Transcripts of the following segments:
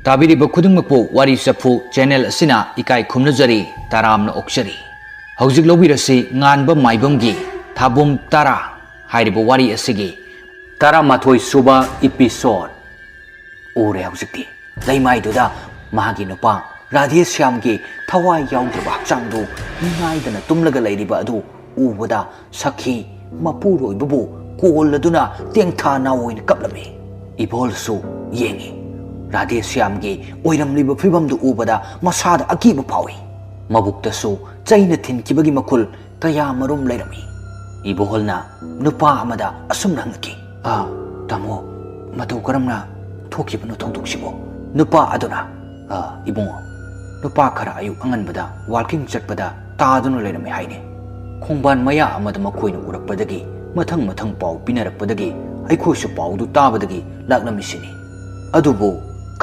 ꯇꯥꯕꯤꯔꯤꯕ ꯈꯨꯗꯤꯡꯃꯛꯄꯨ ꯋꯥꯔꯤ ꯆꯐꯨ ꯆꯦꯅꯦꯜ ꯑꯁꯤꯅ ꯏꯀꯥꯏ ꯈꯨꯝꯅꯖꯔꯤ ꯇꯔꯥꯝꯅ ꯑꯣꯛꯆꯔꯤ ꯍꯧꯖꯤꯛ ꯂꯧꯕꯤꯔꯁꯤ ꯉꯥꯟꯕ ꯃꯥꯏꯕꯝꯒꯤ ꯊꯥꯕꯨꯝ ꯇꯔꯥ ꯍꯥꯏꯔꯤꯕ ꯋꯥꯔꯤ ꯑꯁꯤꯒꯤ 12 ꯁꯨꯕ ꯏꯄꯤꯁꯣꯗ ꯎꯔꯦ ꯍꯧꯖꯤꯛꯇꯤ ꯂꯩꯃꯥꯏꯗꯨꯗ ꯃꯥꯒꯤ ꯅꯨꯄꯥ ꯔꯥꯙꯦꯁ꯭ꯌꯥꯝꯒꯤ ꯊꯋꯥꯏ ꯌꯥꯎꯗ꯭ꯔꯕ ꯍꯛꯆꯥꯡꯗꯨ ꯅꯤꯡꯉꯥꯏꯗꯅ ꯇꯨꯝꯂꯒ ꯂꯩꯔꯤꯕ ꯑꯗꯨ ꯎꯕꯗ ꯁꯈꯤ ꯃꯄꯨꯔꯣꯏꯕꯕꯨ ꯀꯣꯜꯂꯗꯨꯅ ꯇꯦꯡꯊꯥ ꯅꯥꯑꯣꯏꯅ ꯀꯞꯂꯝꯃꯤ ꯏꯕꯣꯜꯁꯨ ꯌꯦꯡꯉꯤ ꯔꯥꯙꯦꯁ꯭ꯌꯥꯝꯒꯤ ꯑꯣꯏꯔꯝꯂꯤꯕ ꯐꯤꯕꯝꯗꯨ ꯎꯕꯗ ꯃꯁꯥꯗ ꯑꯀꯤꯕ ꯐꯥꯎꯏ ꯃꯕꯨꯛꯇꯁꯨ ꯆꯩꯅ ꯊꯤꯟꯈꯤꯕꯒꯤ ꯃꯈꯨꯜ ꯀꯌꯥꯃꯔꯨꯝ ꯂꯩꯔꯝꯃꯤ ꯏꯕꯣꯜꯅ ꯅꯨꯄꯥ ꯑꯃꯗ ꯑꯁꯨꯝꯅ ꯍꯪꯉꯛꯈꯤ ꯇꯥꯃꯣ ꯃꯇꯧ ꯀꯔꯝꯅ ꯊꯣꯛꯈꯤꯕꯅꯣ ꯊꯧꯗꯣꯛꯁꯤꯕꯣ ꯅꯨꯄꯥ ꯑꯗꯨꯅ ꯏꯕꯨꯡꯉꯣ ꯅꯨꯄꯥ ꯈꯔ ꯑꯌꯨꯛ ꯑꯉꯟꯕꯗ ꯋꯥꯜꯀꯤꯡ ꯆꯠꯄꯗ ꯇꯥꯗꯨꯅ ꯂꯩꯔꯝꯃꯤ ꯍꯥꯏꯅꯦ ꯈꯣꯡꯕꯥꯟ ꯃꯌꯥ ꯑꯃꯗ ꯃꯈꯣꯏꯅ ꯎꯔꯛꯄꯗꯒꯤ ꯃꯊꯪ ꯃꯊꯪ ꯄꯥꯎ ꯄꯤꯅꯔꯛꯄꯗꯒꯤ ꯑꯩꯈꯣꯏꯁꯨ ꯄꯥꯎꯗꯨ ꯇꯥꯕꯗꯒꯤ ꯂꯥꯛꯂꯝꯃꯤꯁꯤꯅꯤ ꯑꯗꯨꯕꯨ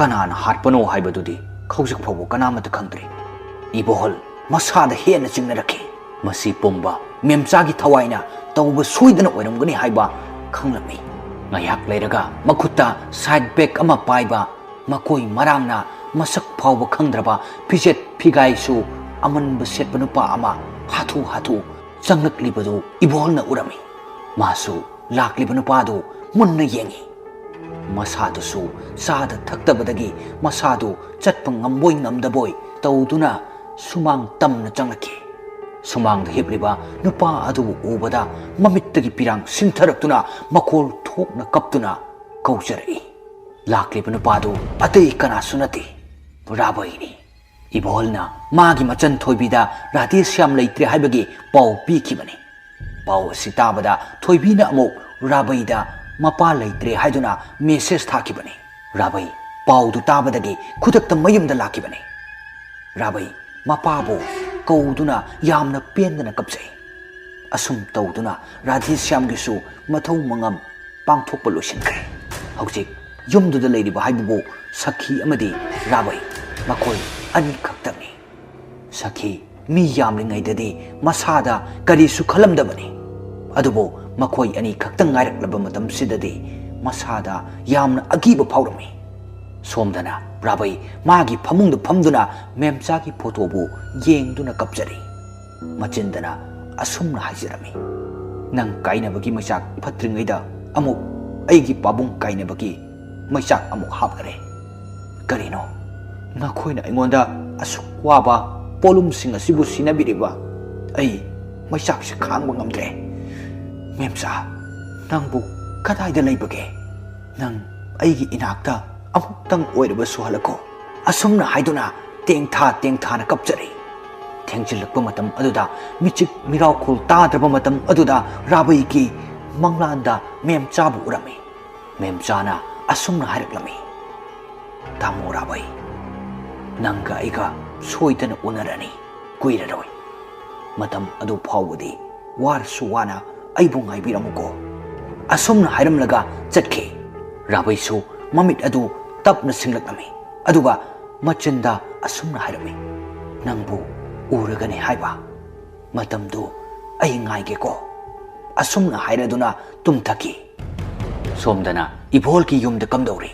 ꯀꯅꯥꯅ ꯍꯥꯠꯄꯅꯣ ꯍꯥꯏꯕꯗꯨꯗꯤ ꯍꯧꯖꯤꯛ ꯐꯥꯎꯕ ꯀꯅꯥꯃꯠꯇ ꯈꯪꯗ꯭ꯔꯤ 이보홀 마사다 헤나 찍나라케 마시 뽐바 멤짜기 타와이나 떠우버 소이드나 오이름거니 하이바 ꯈꯪꯂꯝꯃꯤ ꯉꯥꯏꯍꯥꯛ ꯂꯩꯔꯒ ꯃꯈꯨꯠꯇ ꯁꯥꯏꯠ ꯕꯦꯛ ꯑꯃ ꯄꯥꯏꯕ ꯃꯀꯣꯏ ꯃꯔꯥꯡꯅ ꯃꯁꯛ ꯐꯥꯎꯕ ꯈꯪꯗ꯭ꯔꯕ ꯐꯤꯖꯦꯠ ꯐꯤꯒꯥꯏꯁꯨ ꯑꯃꯟꯕ ꯁꯦꯠꯄ ꯅꯨꯄꯥ ꯑꯃ ꯍꯥꯊꯨ ꯍꯥꯊꯨ ꯆꯪꯂꯛꯂꯤꯕꯗꯨ ꯏꯕꯣꯜꯅ ꯎꯔꯝꯃꯤ ꯃꯥꯁꯨ ꯂꯥꯛꯂꯤꯕ ꯅꯨꯄꯥꯗꯨ ꯃꯨꯟꯅ ꯌꯦꯡꯉꯤ ꯃꯁꯥꯗꯨꯁꯨ ꯆꯥꯗ ꯊꯛꯇꯕꯗꯒꯤ ꯃꯁꯥꯗꯨ ꯆꯠꯄ ꯉꯝꯕꯣꯏ ꯉꯝꯗꯕꯣꯏ ꯇꯧꯗꯨꯅ ꯁꯨꯃꯥꯡ ꯇꯝꯅ ꯆꯪꯂꯛꯈꯤ ꯁꯨꯃꯥꯡꯗ ꯍꯤꯞꯂꯤꯕ ꯅꯨꯄꯥ ꯑꯗꯨꯕꯨ ꯎꯕꯗ ꯃꯃꯤꯠꯇꯒꯤ ꯄꯤꯔꯥꯡ ꯁꯤꯡꯊꯔꯛꯇꯨꯅ ꯃꯈꯣꯜ ꯊꯣꯛꯅ ꯀꯞꯇꯨꯅ ꯀꯧꯖꯔꯛꯏ ꯂꯥꯛꯂꯤꯕ ꯅꯨꯄꯥꯗꯨ ꯑꯇꯩ ꯀꯅꯥꯁꯨ ꯅꯠꯇꯦ ꯔꯥꯕꯩꯅꯤ 이보홀나 마기 마찬 토이비다 라ꯙꯦꯁ꯭ꯌꯥꯝ ꯂꯩꯇ꯭ꯔꯦ 하이버기 ꯄꯥꯎ ꯄꯤꯈꯤꯕꯅꯤ ꯄꯥꯎ ꯑꯁꯤ ꯇꯥꯕꯗ ꯊꯣꯏꯕꯤꯅ ꯑꯃꯨꯛ ꯔꯥꯕꯩꯗ ꯃꯄꯥ ꯂꯩꯇ꯭ꯔꯦ ꯍꯥꯏꯗꯨꯅ ꯃꯦꯁꯦꯖ ꯊꯥꯈꯤꯕꯅꯤ ꯔꯥꯕꯩ ꯄꯥꯎꯗꯨ ꯇꯥꯕꯗꯒꯤ ꯈꯨꯗꯛꯇ ꯃꯌꯨꯝꯗ ꯂꯥꯛꯈꯤꯕꯅꯤ ꯔꯥꯕꯩ ꯃꯄꯥꯕꯨ ꯀꯧꯗꯨꯅ ꯌꯥꯝꯅ ꯄꯦꯟꯗꯅ ꯀꯞꯆꯩ ꯑꯁꯨꯝ ꯇꯧꯗꯨꯅ ꯔꯥꯙꯦꯁ꯭ꯌꯥꯝꯒꯤꯁꯨ ꯃꯊꯧ ꯃꯉꯝ ꯄꯥꯡꯊꯣꯛꯄ ꯂꯣꯏꯁꯤꯟꯈ꯭ꯔꯦ ꯍꯧꯖꯤꯛ ꯌꯨꯝꯗꯨꯗ ꯂꯩꯔꯤꯕ ꯍꯥꯏꯕꯕꯨ ꯁꯈꯤ ꯑꯃꯗꯤ ꯔꯥꯕꯩ ꯃꯈꯣꯏ ꯑꯅꯤꯈꯛꯇꯪꯅꯤ ꯁꯈꯤ ꯃꯤ ꯌꯥꯝꯂꯤꯉꯩꯗꯗꯤ ꯃꯁꯥꯗ ꯀꯔꯤꯁꯨ ꯈꯜꯂꯝꯗꯕꯅꯤ ꯑꯗꯨꯕꯨ ꯃꯈꯣꯏ ꯑꯅꯤꯈꯛꯇꯪ ꯉꯥꯏꯔꯛꯂꯕ ꯃꯇꯝꯁꯤꯗꯗꯤ ꯃꯁꯥꯗ ꯌꯥꯝꯅ ꯑꯀꯤꯕ ꯐꯥꯎꯔꯝꯃꯤ ꯁꯣꯝꯗꯅ ꯔꯥꯕꯩ ꯃꯥꯒꯤ ꯐꯃꯨꯡꯗ ꯐꯝꯗꯨꯅ ꯃꯦꯝꯆꯥꯒꯤ ꯐꯣꯇꯣꯕꯨ ꯌꯦꯡꯗꯨꯅ ꯀꯞꯆꯔꯤ ꯃꯆꯤꯟꯗꯅ ꯑꯁꯨꯝꯅ ꯍꯥꯏꯖꯔꯝꯃꯤ ꯅꯪ ꯀꯥꯏꯅꯕꯒꯤ ꯃꯩꯆꯥꯛ ꯐꯠꯇ꯭ꯔꯤꯉꯩꯗ ꯑꯃꯨꯛ ꯑꯩꯒꯤ ꯄꯥꯕꯨꯡ ꯀꯥꯏꯅꯕꯒꯤ ꯃꯩꯆꯥꯛ ꯑꯃꯨꯛ ꯍꯥꯞꯂꯔꯦ ꯀꯔꯤꯅꯣ ꯅꯈꯣꯏꯅ ꯑꯩꯉꯣꯟꯗ ꯑꯁꯨꯛ ꯋꯥꯕ ꯄꯣꯠꯂꯨꯝꯁꯤꯡ ꯑꯁꯤꯕꯨ ꯁꯤꯟꯅꯕꯤꯔꯤꯕ ꯑꯩ ꯃꯩꯆꯥꯛꯁꯤ ꯈꯥꯡꯕ ꯉꯝꯗ꯭ꯔꯦ ꯃꯦꯝꯆꯥ ꯅꯪꯕꯨ ꯀꯗꯥꯏꯗ ꯂꯩꯕꯒꯦ ꯅꯪ ꯑꯩꯒꯤ ꯏꯅꯥꯛꯇ ꯑꯃꯨꯛꯇꯪ ꯑꯣꯏꯔꯕꯁꯨ ꯍꯜꯂꯛꯈꯣ ꯑꯁꯨꯝꯅ ꯍꯥꯏꯗꯨꯅ ꯇꯦꯡꯊꯥꯅ ꯀꯞꯆꯔꯤ ꯊꯦꯡꯖꯤꯜꯂꯛꯄ ꯃꯇꯝ ꯑꯗꯨꯗ ꯃꯤꯆꯤꯛ ꯃꯤꯔꯥꯎꯈꯨꯜ ꯇꯥꯗ꯭ꯔꯕ ꯃꯇꯝ ꯑꯗꯨꯗ ꯔꯥꯕꯩꯒꯤ ꯃꯪꯂꯥꯟꯗ ꯃꯦꯝꯆꯥꯕꯨ ꯎꯔꯝꯃꯤ ꯃꯦꯝꯆꯥꯅ ꯑꯁꯨꯝꯅ ꯍꯥꯏꯔꯛꯂꯝꯃꯤ ꯇꯥꯃꯣ ꯔꯥꯕꯩ ꯅꯪꯒ ꯑꯩꯒ ꯁꯣꯏꯗꯅ ꯎꯅꯔꯅꯤ ꯀꯨꯏꯔꯔꯣꯏ ꯃꯇꯝ ꯑꯗꯨ ꯐꯥꯎꯕꯗꯤ ꯋꯥꯔꯁꯨ ꯋꯥꯅ ꯑꯩꯕꯨ ꯉꯥꯏꯕꯤꯔꯝꯃꯨꯀꯣ ꯑꯁꯨꯝꯅ ꯍꯥꯏꯔꯝꯂꯒ ꯆꯠꯈꯤ ꯔꯥꯕꯩꯁꯨ ꯃꯃꯤꯠ ꯑꯗꯨ ꯇꯞꯅ ꯁꯤꯡꯂꯛꯂꯝꯃꯤ ꯑꯗꯨꯒ ꯃꯆꯤꯟꯗ ꯑꯁꯨꯝꯅ ꯍꯥꯏꯔꯝꯃꯤ ꯅꯪꯕꯨ ꯎꯔꯒꯅꯤ ꯍꯥꯏꯕ ꯃꯇꯝꯗꯨ ꯑꯩ ꯉꯥꯏꯒꯦꯀꯣ ꯑꯁꯨꯝꯅ ꯍꯥꯏꯔꯗꯨꯅ ꯇꯨꯝꯊꯈꯤ ꯁꯣꯝꯗꯅ 이보홀ꯒꯤ ꯌꯨꯝꯗ ꯀꯝꯗꯧꯔꯤ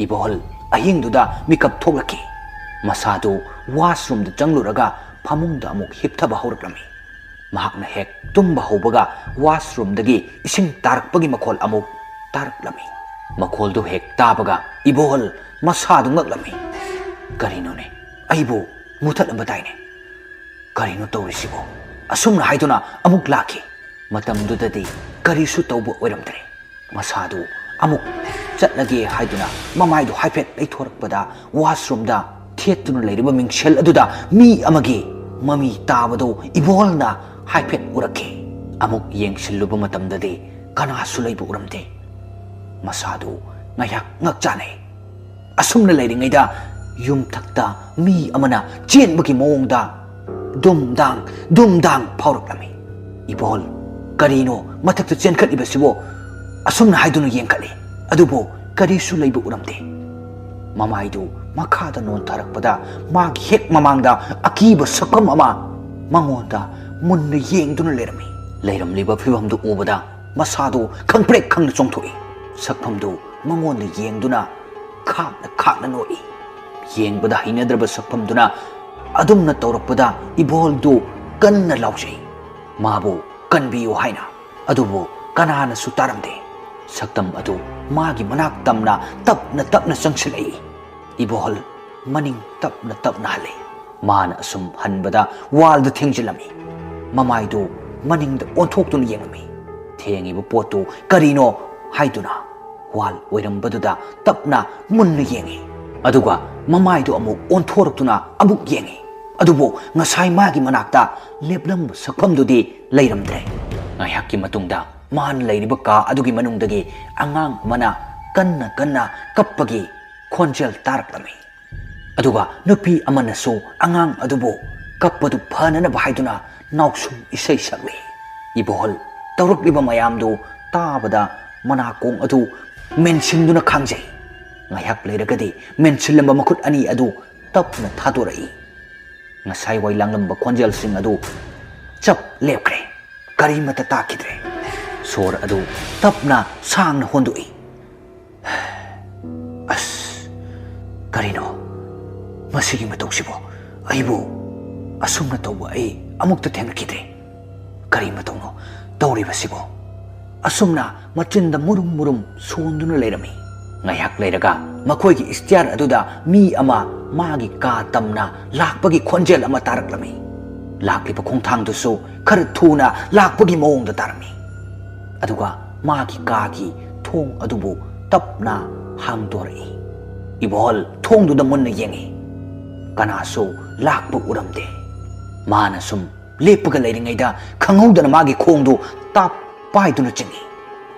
이보홀 ꯑꯍꯤꯡꯗꯨꯗ ꯃꯤꯀꯞ ꯊꯣꯛꯂꯛꯈꯤ ꯃꯁꯥꯗꯨ ꯋꯥꯁꯔꯨꯝꯗ ꯆꯪꯂꯨꯔꯒ ꯐꯃꯨꯡꯗ ꯑꯃꯨꯛ ꯍꯤꯞꯊꯕ ꯍꯧꯔꯛꯂꯝꯃꯤ ꯃꯍꯥꯛꯅ ꯍꯦꯛ ꯇꯨꯝꯕ ꯍꯧꯕꯒ ꯋꯥꯁꯔꯨꯝꯗꯒꯤ ꯏꯁꯤꯡ ꯇꯥꯔꯛꯄꯒꯤ ꯃꯈꯣꯜ ꯑꯃꯨꯛ ꯇꯥꯔꯛꯂꯝꯃꯤ ꯃꯈꯣꯜꯗꯨ ꯍꯦꯛ ꯇꯥꯕꯒ 이보홀 ꯃꯁꯥꯗꯨ ꯉꯛꯂꯝꯃꯤ ꯀꯔꯤꯅꯣꯅꯦ ꯑꯩꯕꯨ ꯃꯨꯊꯠꯂꯝꯕꯗꯥꯏꯅꯦ ꯀꯔꯤꯅꯣ ꯇꯧꯔꯤꯁꯤꯕꯣ ꯑꯁꯨꯝꯅ ꯍꯥꯏꯗꯨꯅ ꯑꯃꯨꯛ ꯂꯥꯛꯈꯤ ꯃꯇꯝꯗꯨꯗꯗꯤ ꯀꯔꯤꯁꯨ ꯇꯧꯕ ꯑꯣꯏꯔꯝꯗ꯭ꯔꯦ ꯃꯁꯥꯗꯨ ꯑꯃꯨꯛ ꯆꯠꯂꯒꯦ ꯍꯥꯏꯗꯨꯅ ꯃꯃꯥꯏꯗꯨ ꯍꯥꯏꯐꯦꯠ ꯂꯩꯊꯣꯔꯛꯄꯗ ꯋꯥꯁꯔꯨꯝꯗ ꯊꯦꯠꯇꯨꯅ ꯂꯩꯔꯤꯕ ꯃꯤꯡꯁꯦꯜ ꯑꯗꯨꯗ ꯃꯤ ꯑꯃꯒꯤ ꯃꯃꯤ ꯇꯥꯕꯗꯨ 이보홀ꯅ ꯍꯥꯏꯐꯦꯠ ꯎꯔꯛꯈꯤ ꯑꯃꯨꯛ ꯌꯦꯡꯁꯤꯜꯂꯨꯕ ꯃꯇꯝꯗꯗꯤ ꯀꯅꯥꯁꯨ ꯂꯩꯕ ꯎꯔꯝꯗꯦ ꯃꯁꯥꯗꯨ ꯉꯥꯏꯍꯥꯛ ꯉꯛꯆꯥꯅꯩ ꯑꯁꯨꯝꯅ ꯂꯩꯔꯤꯉꯩꯗ ꯌꯨꯝꯊꯛꯇ ꯃꯤ ꯑꯃꯅ ꯆꯦꯟꯕꯒꯤ ꯃꯑꯣꯡꯗ ꯗꯨꯝꯗꯥꯡ ꯐꯥꯎꯔꯛꯂꯝꯃꯤ 이보홀 ꯀꯔꯤꯅꯣ ꯃꯊꯛꯇ ꯆꯦꯟꯈꯠꯂꯤꯕꯁꯤꯕꯣ ꯑꯁꯨꯝꯅ ꯍꯥꯏꯗꯨꯅ ꯌꯦꯡꯈꯠꯂꯤ ꯑꯗꯨꯕꯨ ꯀꯔꯤꯁꯨ ꯂꯩꯕ ꯎꯔꯝꯗꯦ ꯃꯃꯥꯏꯗꯨ ꯃꯈꯥꯗ ꯅꯣꯟꯊꯔꯛꯄꯗ ꯃꯥꯒꯤ ꯍꯦꯛ ꯃꯃꯥꯡꯗ ꯑꯀꯤꯕ ꯁꯛꯐꯝ ꯑꯃ ꯃꯉꯣꯟꯗ ꯃꯨꯟꯅ ꯌꯦꯡꯗꯨꯅ ꯂꯩꯔꯝꯂꯤꯕ ꯐꯤꯕꯝꯗꯨ ꯎꯕꯗ ꯃꯁꯥꯗꯨ ꯈꯪꯄ꯭ꯔꯦꯛ ꯈꯪꯅ ꯆꯣꯡꯊꯣꯛꯏ ꯁꯛꯐꯝꯗꯨ ꯃꯉꯣꯟꯗ ꯌꯦꯡꯗꯨꯅ ꯈꯥꯛꯅ ꯅꯣꯛꯏ ꯌꯦꯡꯕꯗ ꯍꯩꯅꯗ꯭ꯔꯕ ꯁꯛꯐꯝꯗꯨꯅ ꯑꯗꯨꯝꯅ ꯇꯧꯔꯛꯄꯗ ꯏꯕꯣꯍꯜꯗꯨ ꯀꯟꯅ ꯂꯥꯎꯖꯩ ꯃꯥꯕꯨ ꯀꯟꯕꯤꯌꯨ ꯍꯥꯏꯅ ꯑꯗꯨꯕꯨ ꯀꯅꯥꯅꯁꯨ ꯇꯥꯔꯝꯗꯦ ꯁꯛꯇꯝ ꯑꯗꯨ ꯃꯥꯒꯤ ꯃꯅꯥꯛ ꯇꯝꯅ ꯇꯞꯅ ꯆꯪꯁꯤꯜꯂꯛꯏ ꯏꯕꯣꯍꯜ ꯃꯅꯤꯡ ꯇꯞꯅ ꯍꯜꯂꯤ ꯃꯥꯅ ꯑꯁꯨꯝ ꯍꯟꯕꯗ ꯋꯥꯜꯗ ꯊꯦꯡꯖꯤꯜꯂꯝꯃꯤ ꯃꯃꯥꯏꯗꯨ ꯃꯅꯤꯡꯗ ꯑꯣꯟꯊꯣꯛꯇꯨꯅ ꯌꯦꯡꯂꯝꯃꯤ ꯊꯦꯡꯉꯤꯕ ꯄꯣꯠꯇꯨ ꯀꯔꯤꯅꯣ ꯍꯥꯏꯗꯨꯅ ꯋꯥꯜ ꯑꯣꯏꯔꯝꯕꯗꯨꯗ ꯇꯞꯅ ꯃꯨꯟꯅ ꯌꯦꯡꯉꯤ ꯑꯗꯨꯒ ꯃꯃꯥꯏꯗꯨ ꯑꯃꯨꯛ ꯑꯣꯟꯊꯣꯔꯛꯇꯨꯅ ꯑꯃꯨꯛ ꯌꯦꯡꯉꯤ ꯑꯗꯨꯕꯨ ꯉꯁꯥꯏ ꯃꯥꯒꯤ ꯃꯅꯥꯛꯇ ꯂꯦꯞꯂꯝꯕ ꯁꯛꯐꯝꯗꯨꯗꯤ ꯂꯩꯔꯝꯗ꯭ꯔꯦ ꯉꯥꯏꯍꯥꯛꯀꯤ ꯃꯇꯨꯡꯗ ꯃꯥꯅ ꯂꯩꯔꯤꯕ ꯀꯥ ꯑꯗꯨꯒꯤ ꯃꯅꯨꯡꯗꯒꯤ ꯑꯉꯥꯡ ꯑꯃꯅ ꯀꯟꯅ ꯀꯞꯄꯒꯤ ꯈꯣꯟꯖꯦꯜ ꯇꯥꯔꯛꯂꯝꯃꯤ ꯑꯗꯨꯒ ꯅꯨꯄꯤ ꯑꯃꯅꯁꯨ ꯑꯉꯥꯡ ꯑꯗꯨꯕꯨ ꯀꯞꯄꯗꯨ ꯐꯅꯅꯕ ꯍꯥꯏꯗꯨꯅ ꯅꯥꯎꯁꯨꯝ ꯏꯁꯩ ꯁꯛꯂꯤ ꯏꯕꯣꯍꯜ ꯇꯧꯔꯛꯂꯤꯕ ꯃꯌꯥꯝꯗꯨ ꯇꯥꯕꯗ ꯃꯅꯥꯀꯣꯡ ꯑꯗꯨ ꯃꯦꯟꯁꯤꯟꯗꯨꯅ ꯈꯥꯡꯖꯩ ꯉꯥꯏꯍꯥꯛ ꯂꯩꯔꯒꯗꯤ ꯃꯦꯟꯁꯤꯜꯂꯝꯕ ꯃꯈꯨꯠ ꯑꯅꯤ ꯑꯗꯨ ꯇꯞꯅ ꯊꯥꯗꯣꯔꯛꯏ ꯉꯁꯥꯏ ꯋꯥꯏ ꯂꯥꯡꯂꯝꯕ ꯈꯣꯟꯖꯦꯜꯁꯤꯡ ꯑꯗꯨ ꯆꯞ ꯂꯦꯞꯈ꯭ꯔꯦ ꯀꯔꯤꯃꯠꯇ ꯇꯥꯈꯤꯗ꯭ꯔꯦ ꯁꯣꯔ ꯑꯗꯨ ꯇꯞꯅ ꯁꯥꯡꯅ ꯍꯣꯟꯗꯣꯛꯏ ꯑꯁ ꯀꯔꯤꯅꯣ ꯃꯁꯤꯒꯤ ꯃꯇꯧꯁꯤꯕꯨ ꯑꯩꯕꯨ ꯑꯁꯨꯝꯅ ꯇꯧꯕ ꯑꯩ ꯑꯃꯨꯛꯇ ꯊꯦꯡꯅꯈꯤꯗ꯭ꯔꯦ ꯀꯔꯤ ꯃꯇꯧꯅꯣ ꯇꯧꯔꯤꯕꯁꯤꯕꯨ ꯑꯁꯨꯝꯅ ꯃꯆꯤꯟꯗ ꯃꯨꯔꯨꯝ ꯁꯣꯟꯗꯨꯅ ꯂꯩꯔꯝꯃꯤ ꯉꯥꯏꯍꯥꯛ ꯂꯩꯔꯒ ꯃꯈꯣꯏꯒꯤ ꯏꯁꯇꯤꯌꯥꯔ ꯑꯗꯨꯗ ꯃꯤ ꯑꯃ ꯃꯥꯒꯤ ꯀꯥ ꯇꯝꯅ ꯂꯥꯛꯄꯒꯤ ꯈꯣꯟꯖꯦꯜ ꯑꯃ ꯇꯥꯔꯛꯂꯝꯃꯤ ꯂꯥꯛꯂꯤꯕ ꯈꯣꯡꯊꯥꯡꯗꯨꯁꯨ ꯈꯔ ꯊꯨꯅ ꯂꯥꯛꯄꯒꯤ ꯃꯑꯣꯡꯗ ꯇꯥꯔꯝꯃꯤ ꯑꯗꯨꯒ ꯃꯥꯒꯤ ꯀꯥꯒꯤ ꯊꯣꯡ ꯑꯗꯨꯕꯨ ꯇꯞꯅ ꯍꯥꯡꯗꯣꯔꯛꯏ ꯏꯕꯣꯍꯜ ꯊꯣꯡꯗꯨꯗ ꯃꯨꯟꯅ ꯌꯦꯡꯉꯤ ꯀꯅꯥꯁꯨ ꯂꯥꯛꯄ ꯎꯔꯝꯗꯦ ꯃꯥꯅ ꯁꯨꯝ ꯂꯦꯞꯄꯒ ꯂꯩꯔꯤꯉꯩꯗ ꯈꯪꯍꯧꯗꯅ ꯃꯥꯒꯤ ꯈꯣꯡꯗꯨ ꯇꯥꯞ ꯄꯥꯏꯗꯨꯅ ꯆꯤꯡꯉꯤ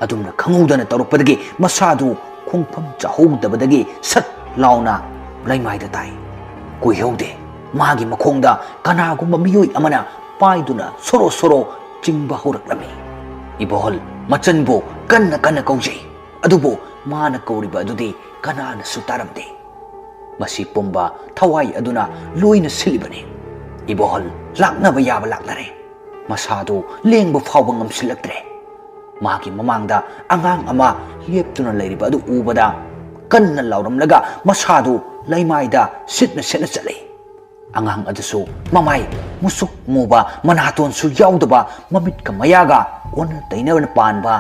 ꯑꯗꯨꯝꯅ ꯈꯪꯍꯧꯗꯅ ꯇꯧꯔꯛꯄꯗꯒꯤ ꯃꯁꯥꯗꯨ ꯈꯣꯡꯐꯝ ꯆꯥꯍꯧꯗꯕꯗꯒꯤ ꯁꯠ ꯂꯥꯎꯅ ꯂꯩꯃꯥꯏꯗ ꯇꯥꯏ ꯀꯨꯏꯍꯧꯗꯦ ꯃꯥꯒꯤ ꯃꯈꯣꯡꯗ ꯀꯅꯥꯒꯨꯝꯕ ꯃꯤꯑꯣꯏ ꯑꯃꯅ ป้ายꯗꯨꯅ ꯁꯣꯔꯣ ꯆꯤꯡꯕ ꯍꯧꯔꯛꯂꯝꯃꯤ ꯏꯕꯣꯍꯜ ꯃꯆꯟꯕꯨ ꯀꯟꯅ ꯀꯧꯖꯩ ꯑꯗꯨꯕꯨ ꯃꯥꯅ ꯀꯧꯔꯤꯕ ꯑꯗꯨꯗꯤ ꯀꯅꯥꯅꯁꯨ ꯇꯥꯔꯝꯗꯦ ꯃꯁꯤ ꯄꯨꯝꯕ ꯊꯋꯥꯏ ꯑꯗꯨꯅ ꯂꯣꯏꯅ ꯁꯤꯜꯂꯤꯕꯅꯤ ꯏꯕꯣꯍꯜ ꯂꯥꯛꯅꯕ ꯌꯥꯕ ꯂꯥꯛꯅꯔꯦ ꯃꯁꯥꯗꯨ ꯂꯦꯡꯕ ꯐꯥꯎꯕ ꯉꯝꯁꯤꯜꯂꯛꯇ꯭ꯔꯦ ꯃꯥꯒꯤ ꯃꯃꯥꯡꯗ ꯑꯉꯥꯡ ꯑꯃ ꯂꯦꯞꯇꯨꯅ ꯂꯩꯔꯤꯕ ꯑꯗꯨ ꯎꯕꯗ ꯀꯟꯅ ꯂꯥꯎꯔꯝꯂꯒ ꯃꯁꯥꯗꯨ ꯂꯩꯃꯥꯏꯗ ꯁꯤꯠꯅ ꯆꯠꯂꯤ ꯑꯉꯥꯡ ꯑꯗꯨꯁꯨ ꯃꯃꯥꯏ ꯃꯨꯁꯨꯛ ꯃꯨꯕ ꯃꯅꯥꯇꯣꯟꯁꯨ ꯌꯥꯎꯗꯕ ꯃꯃꯤꯠꯀ ꯃꯌꯥꯒ ꯑꯣꯟꯅ ꯇꯩꯅꯅ ꯄꯥꯟꯕ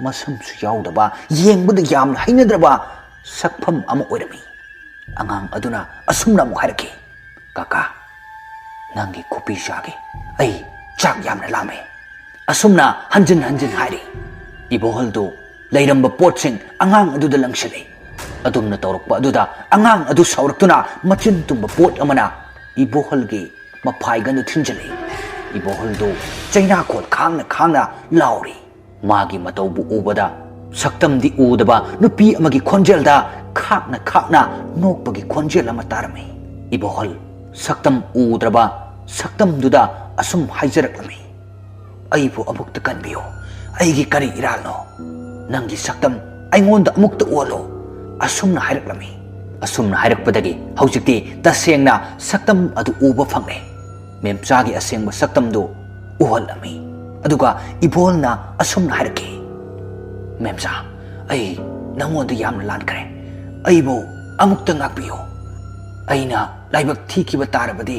ꯃꯁꯝꯁꯨ ꯌꯥꯎꯗꯕ ꯌꯦꯡꯕꯗ ꯌꯥꯝꯅ ꯍꯩꯅꯗ꯭ꯔꯕ ꯁꯛꯐꯝ ꯑꯃ ꯑꯣꯏꯔꯝꯃꯤ ꯑꯉꯥꯡ ꯑꯗꯨꯅ ꯑꯁꯨꯝꯅ ꯑꯃꯨꯛ ꯍꯥꯏꯔꯛꯈꯤ ꯀꯀꯥ ꯅꯪꯒꯤ ꯈꯨꯄꯤ ꯆꯥꯒꯦ ꯑꯩ ꯆꯥꯛ ꯌꯥꯝꯅ ꯂꯥꯝꯃꯦ ꯑꯁꯨꯝꯅ ꯍꯟꯖꯤꯟ ꯍꯥꯏꯔꯤ ꯏꯕꯣꯍꯜꯗꯨ ꯂꯩꯔꯝꯕ ꯄꯣꯠꯁꯤꯡ ꯑꯉꯥꯡ ꯑꯗꯨꯗ ꯂꯪꯁꯤꯜꯂꯤ ꯑꯗꯨꯝꯅ ꯇꯧꯔꯛꯄ ꯑꯗꯨꯗ ꯑꯉꯥꯡ ꯑꯗꯨ ꯁꯥꯎꯔꯛꯇꯨꯅ ꯃꯆꯤꯟ ꯇꯨꯝꯕ ꯄꯣꯠ ꯑꯃꯅ ꯏꯕꯣꯍꯜꯒꯤ ꯃꯐꯥꯏꯒꯟꯗꯨ ꯊꯤꯟꯖꯤꯜꯂꯤ ꯏꯕꯣꯍꯜꯗꯨ ꯆꯩꯅꯥꯀꯣꯜ ꯈꯥꯡꯅ ꯂꯥꯎꯔꯤ ꯃꯥꯒꯤ ꯃꯇꯧꯕꯨ ꯎꯕꯗ ꯁꯛꯇꯝꯗꯤ ꯎꯗꯕ ꯅꯨꯄꯤ ꯑꯃꯒꯤ ꯈꯣꯟꯖꯦꯜꯗ ꯈꯥꯛꯅ ꯅꯣꯛꯄꯒꯤ ꯈꯣꯟꯖꯦꯜ ꯑꯃ ꯇꯥꯔꯝꯃꯤ 이보헐 삭담 우드라바 삭담두다 아숨 하이저락라미 아이보 아묵다 간비요 아이기 까리 이랄노 낭기 삭담 아잉원다 아묵다 우얼로 아숨나 하이락라미 아숨나 하이락바다기 하우직디 따시행나 삭담 아두 우버 팡네 멤짜기 아시행바 삭담도 우얼라미 아두가 이보헐나 아숨나 하이락기 멤짜 아이 낭원도 얌나 란그래 아이보 아묵다 ngakbiyo aina laibak thikiba tarabadi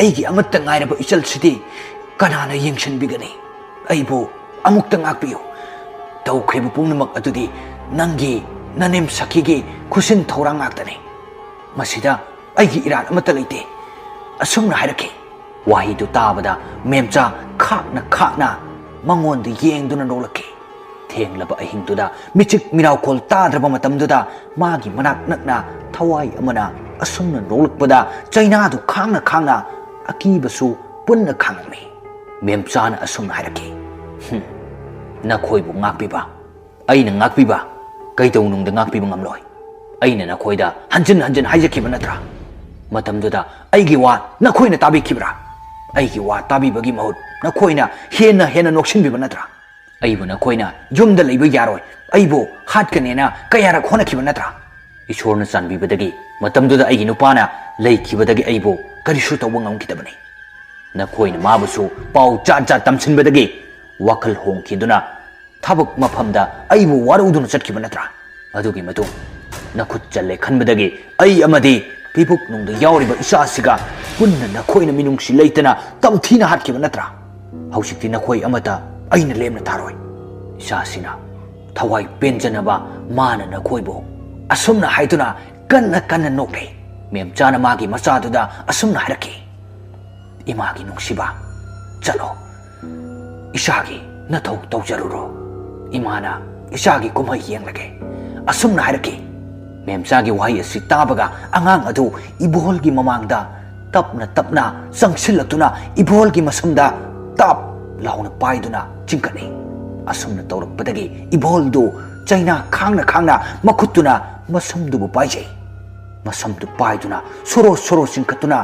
aigi amatta ngairaba ichalsidi kanana yengshanbigani aibo amukta ngakpiyo tawkhribu pungnamak adudi nangi nanem sakhigi khusin thorang ngaktani masida aigi iran amatta leite asumna hairake wahidu tabada memcha khakna mangonda yengduna nolake thenglaba ahingduda michik miraukol tadraba matamduda magi manak nakna thawai amana asumna nolakpada chainadu khangna akibasu punna khangmi memchana asumna hairake nakhoibu ngakpiba aina ngakpiba kaitaunungda ngakpiba ngamloi aina nakhoida hanjin haijakiba natra matamduda aigi wa nakhoina tabikibra aigi wa tabibagi mahut nakhoina hena noksinbiba natra aibu nakhoina yumda leiba yaroi aibu hatkanena kayarak honakiba natra ishorna sanbibadagi matamduda aigi nupana leikibadagi aibu karisu tawba ngamkidabani nakhoina mabusu pau chat tamsinbadagi wakal hongkiduna thabak mafamda aibu waruduna chatkiba natra adugi matung nakhut challe khanbadagi ai amadi ꯄꯤꯕꯨꯛ ꯅꯨꯡꯗ ꯌꯥꯎꯔꯤꯕ ꯏꯆꯥꯁꯤꯒ ꯄꯨꯟꯅ ꯅꯈꯣꯏꯅ ꯃꯤꯅꯨꯡꯁꯤ ꯂꯩꯇꯅ ꯇꯝꯊꯤꯅ ꯍꯥꯠꯈꯤꯕ ꯅꯠꯇ꯭ꯔꯥ? ꯍꯧꯖꯤꯛꯇꯤ ꯅꯈꯣꯏ ꯑꯃꯇ ꯑꯩꯅ ꯂꯦꯝꯅ ꯊꯥꯔꯣꯏ꯫ ꯏꯆꯥꯁꯤꯅ ꯊꯋꯥꯏ ꯄꯦꯟꯖꯅꯕ ꯃꯥꯅ ꯅꯈꯣꯏꯕꯨ ꯑꯁꯨꯝꯅ ꯍꯥꯏꯗꯨꯅ ꯀꯟꯅ ꯀꯟꯅ ꯅꯣꯛꯂꯦ꯫ ꯃꯦꯝꯆꯥꯅ ꯃꯥꯒꯤ ꯃꯆꯥꯗꯨꯗ ꯑꯁꯨꯝꯅ ꯍꯥꯏꯔꯛꯈꯤ, ꯏꯃꯥꯒꯤ ꯅꯨꯡꯁꯤꯕ, ꯆꯠꯂꯣ, ꯏꯆꯥꯒꯤ ꯅꯊꯧ ꯇꯧꯖꯔꯨꯔꯣ, ꯏꯃꯥꯅ ꯏꯆꯥꯒꯤ ꯀꯨꯝꯍꯩ ꯌꯦꯡꯂꯒꯦ, ꯑꯁꯨꯝꯅ ꯍꯥꯏꯔꯛꯈꯤ꯫ ꯃꯦꯝꯆꯥꯒꯤ ꯋꯥꯍꯩ ꯑꯁꯤ ꯇꯥꯕꯒ ꯑꯉꯥꯡ ꯑꯗꯨ ꯏꯕꯣꯍꯜꯒꯤ ꯃꯃꯥꯡꯗ ꯇꯞꯅ ꯇꯞꯅ ꯆꯪꯁꯤꯜꯂꯛꯇꯨꯅ ꯏꯕꯣꯍꯜꯒꯤ ꯃꯁꯝꯗ ꯇꯞ ꯂꯥꯎꯅ ꯄꯥꯏꯗꯨꯅ ꯆꯤꯡꯈꯠꯂꯤ꯫ ꯑꯁꯨꯝꯅ ꯇꯧꯔꯛꯄꯗꯒꯤ ꯏꯕꯣꯍꯜꯗꯨ ꯆꯩꯅꯥ ꯈꯥꯡꯅ ꯈꯥꯡꯅ ꯃꯈꯨꯠꯇꯨꯅ ꯃꯁꯝꯗꯨꯕꯨ ꯄꯥꯏꯖꯩ꯫ ꯃꯁꯝꯗꯨ ꯄꯥꯏꯗꯨꯅ ꯁꯣꯔꯣ ꯁꯣꯔꯣ ꯆꯤꯡꯈꯠꯇꯨꯅ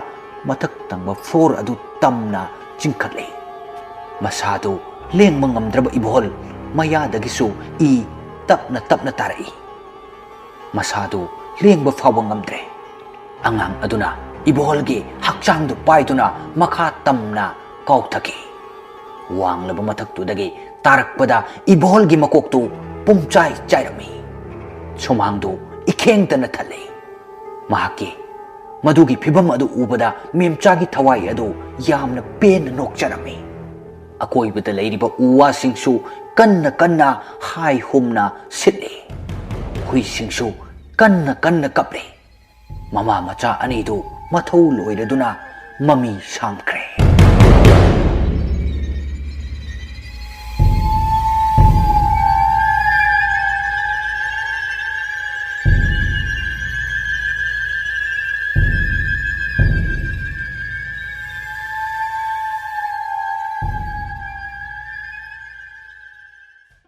ꯃꯊꯛ ꯊꯪꯕ ꯐ꯭ꯂꯣꯔ ꯑꯗꯨ ꯇꯝꯅ ꯆꯤꯡꯈꯠꯂꯤ꯫ ꯃꯁꯥꯗꯨ ꯂꯦꯡꯕ ꯉꯝꯗ꯭ꯔꯕ ꯏꯕꯣꯍꯜ ꯃꯌꯥꯗꯒꯤꯁꯨ ꯏ ꯇꯞꯅ ꯇꯞꯅ ꯇꯥꯔꯛꯏ꯫ ꯃꯁꯥꯗꯨ ꯂꯦꯡꯕ ꯐꯥꯎꯕ ꯉꯝꯗ꯭ꯔꯦ꯫ ꯑꯉꯥꯡ ꯑꯗꯨꯅ ꯏꯕꯣꯍꯜꯒꯤ ꯍꯛꯆꯥꯡꯗꯨ ꯄꯥꯏꯗꯨꯅ ꯃꯈꯥ ꯇꯝꯅ ꯀꯥꯎꯊꯈꯤ꯫ ꯋꯥꯡꯂꯕ ꯃꯊꯛꯇꯨꯗꯒꯤ ꯇꯥꯔꯛꯄꯗ ꯏꯕꯣꯍꯜꯒꯤ ꯃꯀꯣꯛꯇꯨ ꯄꯨꯡꯆꯥꯏ ꯆꯥꯏꯔꯝꯃꯤ꯫ ꯁꯨꯃꯥꯡꯗꯨ ꯏꯈꯦꯡꯇꯅ ꯊꯜꯂꯤ꯫ ꯃꯍꯥꯛꯀꯤ ꯃꯗꯨꯒꯤ ꯐꯤꯚꯝ ꯑꯗꯨ ꯎꯕꯗ ꯃꯦꯝꯆꯥꯒꯤ ꯊꯋꯥꯏ ꯑꯗꯨ ꯌꯥꯝꯅ ꯄꯦꯟꯅ ꯅꯣꯛꯆꯔꯝꯃꯤ꯫ ꯑꯀꯣꯏꯕꯗ ꯂꯩꯔꯤꯕ ꯎ ꯋꯥꯁꯤꯡꯁꯨ ꯀꯟꯅ ꯀꯟꯅ ꯍꯥꯏ ꯍꯨꯝꯅ ꯁꯤꯠꯂꯤ꯫ ꯍꯨꯏꯁꯤꯡꯁꯨ ꯀꯟꯅ ꯀꯟꯅ ꯀꯞꯂꯤ꯫ ꯃꯃꯥ ꯃꯆꯥ ꯑꯅꯤꯗꯨ ꯃꯊꯧ ꯂꯣꯏꯔꯗꯨꯅ ꯃꯃꯤ ꯁꯥꯝꯈ꯭ꯔꯦ꯫